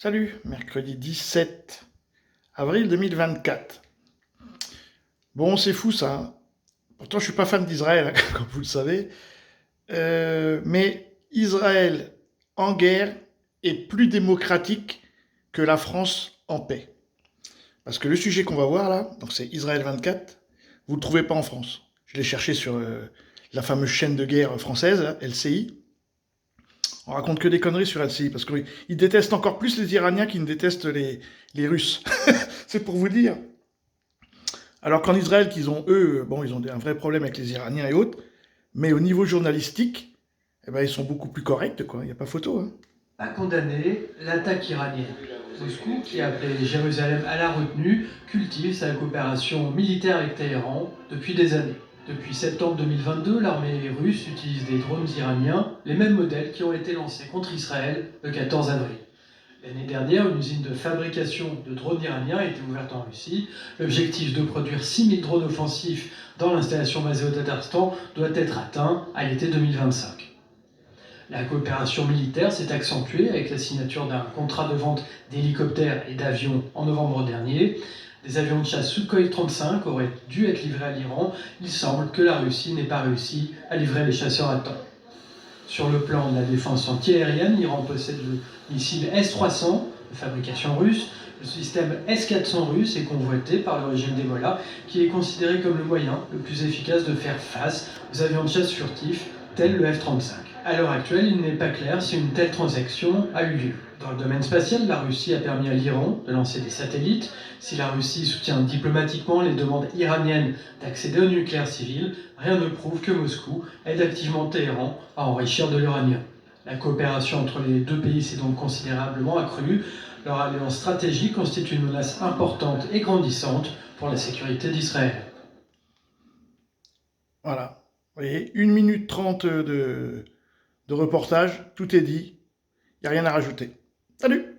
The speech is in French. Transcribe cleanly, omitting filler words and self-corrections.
Salut, mercredi 17 avril 2024. Bon, c'est fou ça, hein. Pourtant, je suis pas fan d'Israël, hein, comme vous le savez. Mais Israël en guerre est plus démocratique que la France en paix. Parce que le sujet qu'on va voir là, donc c'est Israël 24, vous le trouvez pas en France. Je l'ai cherché sur la fameuse chaîne de guerre française, là, LCI. On raconte que des conneries sur LCI, parce qu'ils détestent encore plus les Iraniens qu'ils ne détestent les Russes. C'est pour vous dire. Alors qu'en Israël, qu'ils ont, eux, bon, ils ont un vrai problème avec les Iraniens et autres, mais au niveau journalistique, eh ben, ils sont beaucoup plus corrects, quoi. Il n'y a pas photo, hein. A condamné l'attaque iranienne. Moscou, qui a appelé Jérusalem à la retenue, cultive sa coopération militaire avec Téhéran depuis des années. Depuis septembre 2022, l'armée russe utilise des drones iraniens, les mêmes modèles qui ont été lancés contre Israël le 14 avril. L'année dernière, une usine de fabrication de drones iraniens a été ouverte en Russie. L'objectif de produire 6000 drones offensifs dans l'installation basée au Tatarstan doit être atteint à l'été 2025. La coopération militaire s'est accentuée avec la signature d'un contrat de vente d'hélicoptères et d'avions en novembre dernier. Des avions de chasse Sukhoi 35 auraient dû être livrés à l'Iran. Il semble que la Russie n'ait pas réussi à livrer les chasseurs à temps. Sur le plan de la défense antiaérienne, l'Iran possède le missile S-300 de fabrication russe. Le système S-400 russe est convoité par le régime d'Ebola, qui est considéré comme le moyen le plus efficace de faire face aux avions de chasse furtifs tels le F-35. À l'heure actuelle, il n'est pas clair si une telle transaction a eu lieu. Dans le domaine spatial, la Russie a permis à l'Iran de lancer des satellites. Si la Russie soutient diplomatiquement les demandes iraniennes d'accéder au nucléaire civil, rien ne prouve que Moscou aide activement Téhéran à enrichir de l'uranium. La coopération entre les deux pays s'est donc considérablement accrue. Leur alliance stratégique constitue une menace importante et grandissante pour la sécurité d'Israël. Voilà. Vous voyez, 1 minute 30 de reportage, tout est dit. Il n'y a rien à rajouter. Salut!